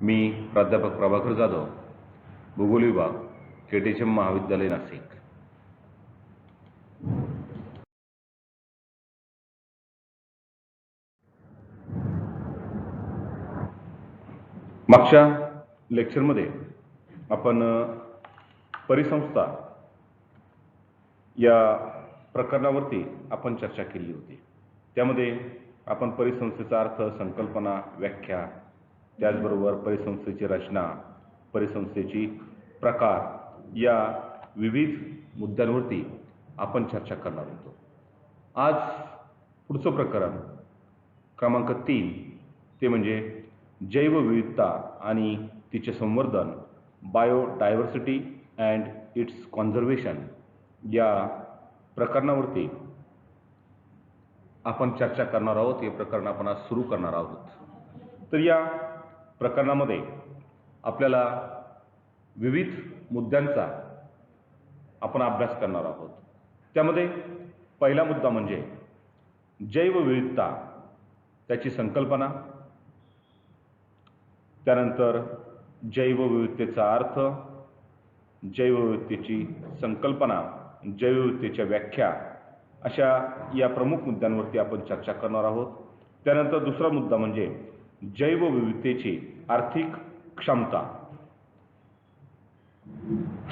मी प्राध्यापक प्रभाकर जाधव, भूगोल विभाग, केटीएचएम महाविद्यालय नाशिक. मागच्या लेक्चरमध्ये आपण परिसंस्था या प्रकरणावरती आपण चर्चा केली होती. त्यामध्ये आपण परिसंस्थेचा अर्थ, संकल्पना, व्याख्या, त्याचबरोबर परिसंस्थेची रचना, परिसंस्थेची प्रकार या विविध मुद्द्यांवरती आपण चर्चा करणार होतो. आज पुढचं प्रकरण क्रमांक 3 ते म्हणजे जैवविविधता आणि तिचे संवर्धन, बायोडायव्हर्सिटी अँड इट्स कॉन्झर्वेशन या प्रकरणावरती आपण चर्चा करणार आहोत. हे प्रकरण आपण आज सुरू करणार आहोत. तर या प्रकरणामध्ये आपल्याला विविध मुद्द्यांचा आपण अभ्यास करणार आहोत. त्यामध्ये पहिला मुद्दा म्हणजे जैवविविधता, त्याची संकल्पना, त्यानंतर जैवविविधतेचा अर्थ, जैवविविधतेची संकल्पना, जैवविविधतेच्या व्याख्या, अशा या प्रमुख मुद्द्यांवरती आपण चर्चा करणार आहोत. त्यानंतर दुसरा मुद्दा म्हणजे जैवविविधतेची आर्थिक क्षमता.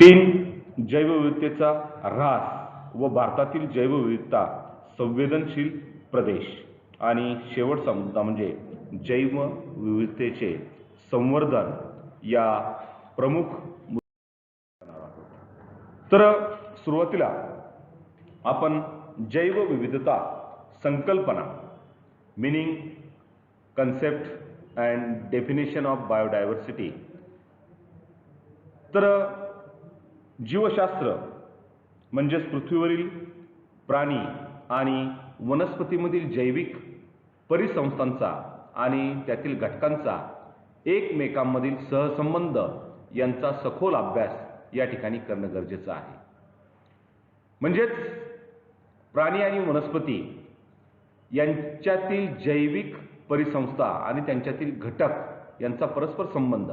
3 जैवविविधतेचा ऱ्हास व भारतातील जैवविविधता संवेदनशील प्रदेश. आणि शेवटचा मुद्दा म्हणजे जैवविविधतेचे संवर्धन या प्रमुख मुद्द्यांवर आहोत. तर सुरुवातीला आपण जैवविविधता संकल्पना, meaning, concept and definition of biodiversity. तर जीवशास्त्र म्हणजेच पृथ्वीवरील प्राणी आणि वनस्पतीमधील जैविक परिसंस्थांचा आणि त्यातील घटकांचा एकमेकांमधील सहसंबंध यांचा सखोल अभ्यास या ठिकाणी करणं गरजेचं आहे. म्हणजेच प्राणी आणि वनस्पती यांच्यातील जैविक परिसंस्था आणि त्यांच्यातील घटक यांचा परस्पर संबंध,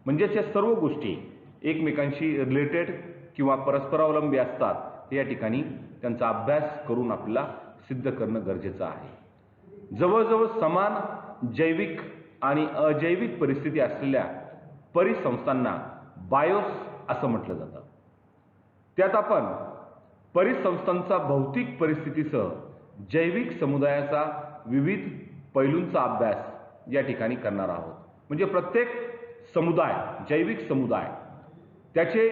म्हणजेच या सर्व गोष्टी एकमेकांशी रिलेटेड किंवा परस्परावलंबी असतात. या ठिकाणी त्यांचा अभ्यास करून आपल्याला सिद्ध करणं गरजेचं आहे. जवळजवळ समान जैविक आणि अजैविक परिस्थिती असलेल्या परिसंस्थांना बायोस असं म्हटलं जातं. त्यात आपण परिसंस्थांचा भौतिक परिस्थितीसह जैविक समुदायाचा विविध पैलूंचा अभ्यास या ठिकाणी करणार आहोत. म्हणजे प्रत्येक समुदाय, जैविक समुदाय, त्याचे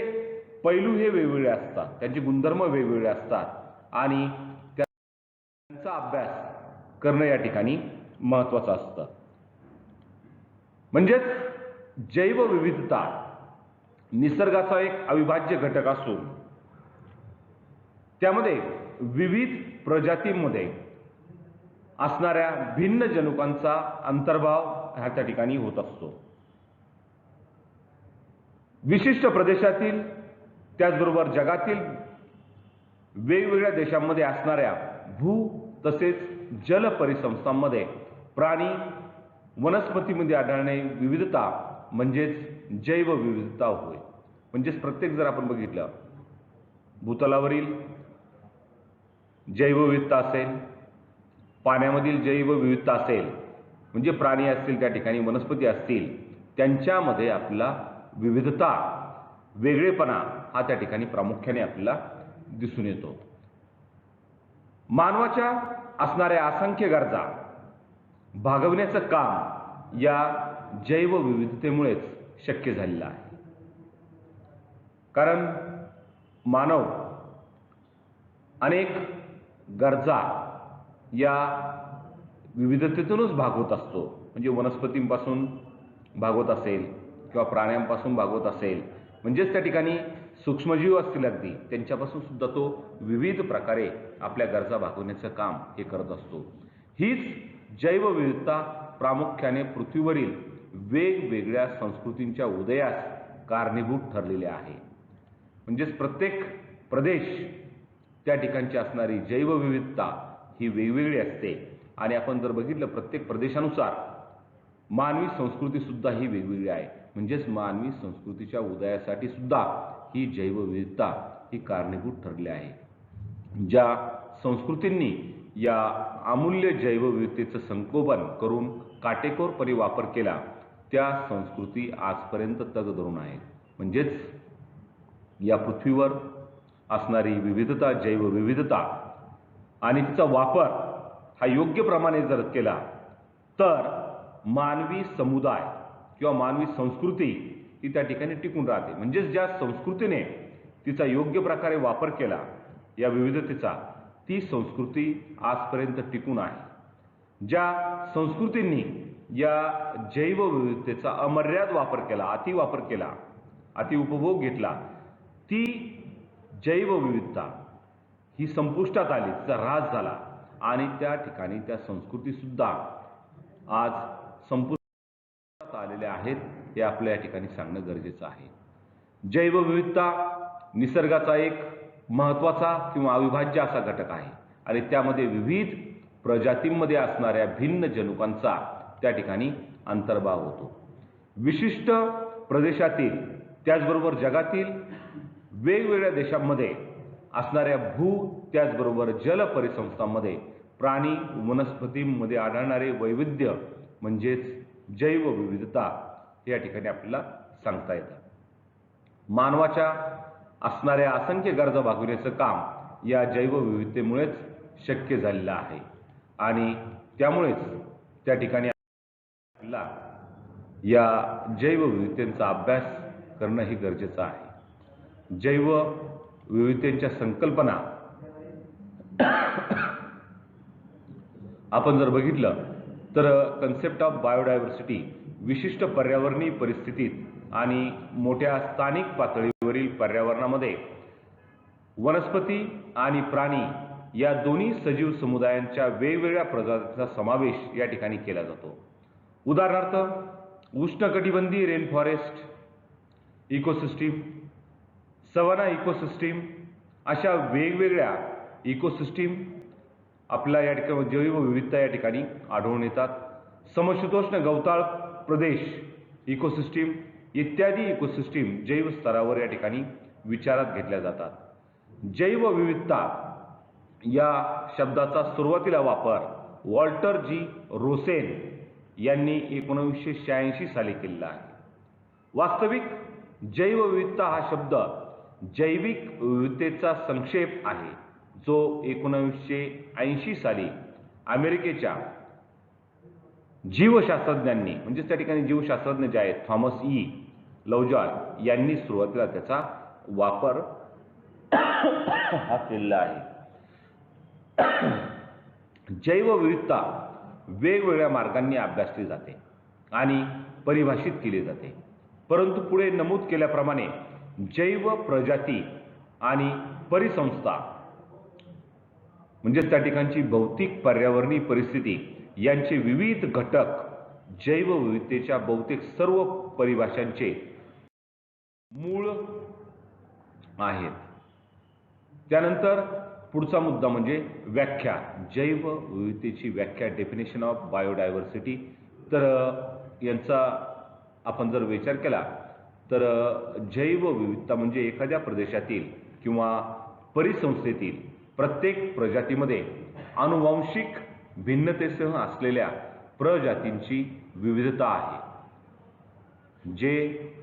पैलू हे वेगवेगळे असतात, त्यांचे गुणधर्म वेगवेगळे असतात आणि त्यांचा अभ्यास करणं या ठिकाणी महत्त्वाचं असतं. म्हणजेच जैवविविधता निसर्गाचा एक अविभाज्य घटक असून त्यामध्ये विविध प्रजातींमध्ये असणाऱ्या भिन्न जनुकांचा अंतर्भाव हा त्या ठिकाणी होत असतो. विशिष्ट प्रदेशातील, त्याचबरोबर जगातील वेगवेगळ्या देशांमध्ये असणाऱ्या भू तसेच जल परिसंस्थांमध्ये प्राणी वनस्पतीमध्ये आढळणे विविधता म्हणजेच जैवविविधता होय. म्हणजेच प्रत्येक जर आपण बघितलं, भूतलावरील जैवविविधता असेल, पाण्यामधील जैवविविधता असेल, म्हणजे प्राणी असतील, त्या ठिकाणी वनस्पती असतील, त्यांच्यामध्ये आपला विविधता, वेगळेपणा हा त्या ठिकाणी प्रामुख्याने आपल्याला दिसून येतो. मानवाच्या असणाऱ्या असंख्य गरजा भागवण्याचं काम या जैवविविधतेमुळेच शक्य झालेलं आहे. कारण मानव अनेक गरजा या विविधतेतूनच भागवत असतो. म्हणजे वनस्पतींपासून भागवत असेल किंवा प्राण्यांपासून भागवत असेल, म्हणजेच त्या ठिकाणी सूक्ष्मजीव असतील अगदी, त्यांच्यापासून सुद्धा तो विविध प्रकारे आपल्या गरजा भागवण्याचं काम हे करत असतो. हीच जैवविविधता प्रामुख्याने पृथ्वीवरील वेगवेगळ्या संस्कृतींच्या उदयास कारणीभूत ठरलेले आहे. म्हणजेच प्रत्येक प्रदेश, त्या ठिकाणची असणारी जैवविविधता ही वेगवेगळी असते. आणि आपण जर बघितलं, प्रत्येक प्रदेशानुसार मानवी संस्कृती सुद्धा ही वेगवेगळी आहे. म्हणजेच मानवी संस्कृतीच्या उदयासाठी सुद्धा ही जैवविविधता ही कारणीभूत ठरली आहे. ज्या संस्कृतींनी या अमूल्य जैवविविधतेचं संगोपन करून काटेकोरपणे वापर केला, त्या संस्कृती आजपर्यंत तग धरून आहेत. म्हणजेच या पृथ्वीवर असणारी विविधता, जैवविविधता आणि तिचा वापर हा योग्य प्रमाणे जर केला तर मानवी समुदाय किंवा मानवी संस्कृती ही त्या ठिकाणी टिकून राहते. म्हणजेच ज्या संस्कृतीने तिचा योग्य प्रकारे वापर केला या विविधतेचा, ती संस्कृती आजपर्यंत टिकून आहे. ज्या संस्कृतींनी या जैवविविधतेचा अमर्याद वापर केला, अतिवापर केला, अतिउपभोग घेतला, ती जैवविविधता ही संपुष्टात आली, तिचा ऱ्हास झाला आणि त्या ठिकाणी त्या संस्कृतीसुद्धा आज संपुष्टात आलेल्या आहेत, हे आपल्या या ठिकाणी सांगणं गरजेचं आहे. जैवविविधता निसर्गाचा एक महत्त्वाचा किंवा अविभाज्य असा घटक आहे आणि त्यामध्ये विविध प्रजातींमध्ये असणाऱ्या भिन्न जनुकांचा त्या ठिकाणी अंतर्भाव होतो. विशिष्ट प्रदेशातील त्याचबरोबर जगातील वेगवेगळ्या देशांमध्ये असणाऱ्या त्याचबरोबर जल परिसंस्थांमध्ये प्राणी वनस्पतींमध्ये आढळणारे वैविध्य म्हणजेच जैवविविधता या ठिकाणी आपल्याला सांगता येतं. मानवाच्या असणाऱ्या असंख्य गरजा भागविण्याचं काम या जैवविविधतेमुळेच शक्य झालेलं आहे आणि त्यामुळेच त्या ठिकाणी आपल्याला या जैवविविधतेचा अभ्यास करणं ही गरजेचं आहे. जैवविविधतेच्या संकल्पना आपण जर बघितलं तर कन्सेप्ट ऑफ बायोडायव्हर्सिटी विशिष्ट पर्यावरणीय परिस्थितीत आणि मोठ्या स्थानिक पातळीवरील पर्यावरणामध्ये वनस्पती आणि प्राणी या दोन्ही सजीव समुदायांच्या वेगवेगळ्या प्रजातींचा समावेश या ठिकाणी केला जातो. उदाहरणार्थ उष्णकटिबंधीय rain forest ecosystem, savanna ecosystem अशा वेगवेगळ्या इकोसिस्टीम आपल्या या ठिकाणी जैवविविधता या ठिकाणी आढळून येतात. समशीतोष्ण गवताळ प्रदेश इकोसिस्टीम इत्यादी इकोसिस्टीम जैवस्तरावर या ठिकाणी विचारात घेतल्या जातात. जैवविविधता या शब्दाचा सुरुवातीला वापर वॉल्टर जी रोसेन यांनी 1986 साली केलेला आहे. वास्तविक जैवविविधता हा शब्द जैविक विविधतेचा संक्षेप आहे, जो 1980 साली अमेरिकेच्या जीवशास्त्रज्ञांनी म्हणजेच त्या ठिकाणी जीवशास्त्रज्ञ जे आहेत थॉमस ई लवजॉय यांनी सुरुवातीला त्याचा वापर हा केलेला आहे. जैवविविधता वेगवेगळ्या मार्गांनी अभ्यासली जाते आणि परिभाषित केली जाते, परंतु पुढे नमूद केल्याप्रमाणे जैव प्रजाती आणि परिसंस्था म्हणजेच त्या ठिकाणची भौतिक पर्यावरणीय परिस्थिती यांचे विविध घटक जैवविविधतेच्या बहुतेक सर्व परिभाषांचे मूळ आहेत. त्यानंतर पुढचा मुद्दा म्हणजे व्याख्या, जैवविविधतेची व्याख्या, डेफिनेशन ऑफ बायोडायव्हर्सिटी. तर यांचा आपण जर विचार केला तर जैवविविधता म्हणजे एखाद्या प्रदेशातील किंवा परिसंस्थेतील प्रत्येक प्रजातीमध्ये आनुवंशिक भिन्नतेसह असलेल्या प्रजातींची विविधता आहे. जे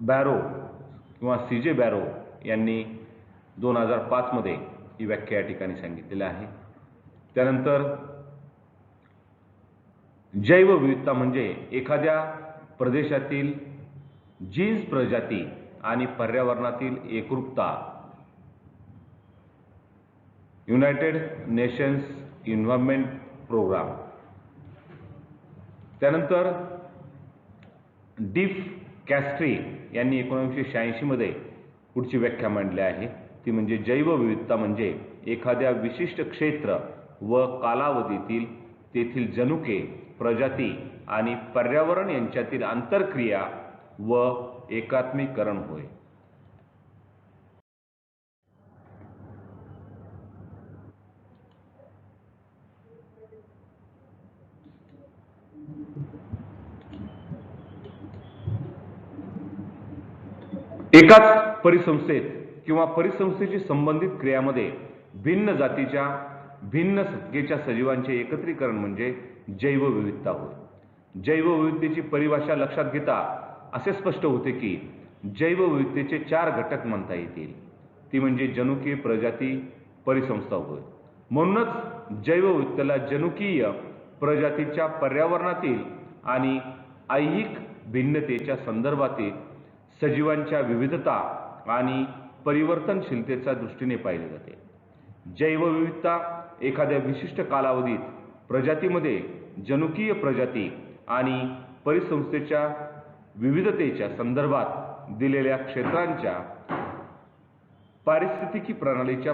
बॅरो किंवा CJ बॅरो यांनी 2005 मध्ये ही व्याख्या या ठिकाणी सांगितलेली आहे. त्यानंतर जैवविविधता म्हणजे एखाद्या प्रदेशातील जीन्स प्रजाती आणि पर्यावरणातील एकरूपता. United Nations Environment Programme. त्यानंतर डिफ कॅस्ट्री यांनी 1986 मध्ये पुढची व्याख्या मांडली आहे, ती म्हणजे जैवविविधता म्हणजे एखाद्या विशिष्ट क्षेत्र व कालावधीतील तेथील जनुके, प्रजाती आणि पर्यावरण यांच्यातील आंतरक्रिया व एकात्मीकरण होय. एकाच परिसंस्थेत किंवा परिसंस्थेशी संबंधित क्रियामध्ये भिन्न जातीच्या भिन्न संख्येच्या सजीवांचे एकत्रीकरण म्हणजे जैवविविधता होय. जैवविविधतेची परिभाषा लक्षात घेता असे स्पष्ट होते की जैवविविधतेचे 4 घटक म्हणता येतील. ती म्हणजे जनुकीय, प्रजाती, परिसंस्था होय. म्हणूनच जैवविविधतेला जनुकीय प्रजातीच्या पर्यावरणातील आणि ऐहिक भिन्नतेच्या संदर्भातील सजीवांच्या विविधता आणि परिवर्तनशीलतेच्या दृष्टीने पाहिले जाते. जैवविविधता एखाद्या विशिष्ट कालावधीत प्रजातीमध्ये जनुकीय प्रजाती आणि परिसंस्थेच्या विविधतेच्या संदर्भात दिलेल्या क्षेत्रांच्या पारिस्थितिकी प्रणालीच्या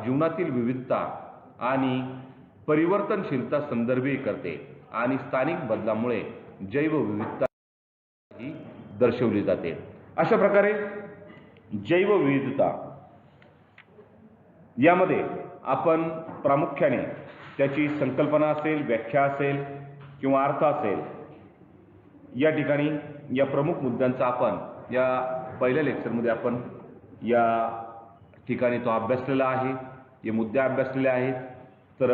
जीवनातील विविधता आणि परिवर्तनशीलता संदर्भित करते आणि स्थानिक बदलामुळे जैवविविधता ही दर्शवली जाते. अशा प्रकारे जैवविविधता यामध्ये आपण प्रामुख्याने त्याची संकल्पना असेल, व्याख्या असेल किंवा अर्थ असेल, या ठिकाणी या प्रमुख मुद्द्यांचा आपण या पहिल्या लेक्चरमध्ये आपण या ठिकाणी तो अभ्यासलेला आहे, हे मुद्दे अभ्यासलेले आहेत. तर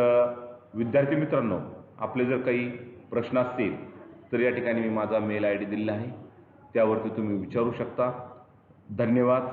विद्यार्थी मित्रांनो, आपले जर काही प्रश्न असतील तर या ठिकाणी मी माझा मेल ID दिलेला आहे, त्यावरती तुम्ही विचारू शकता. धन्यवाद.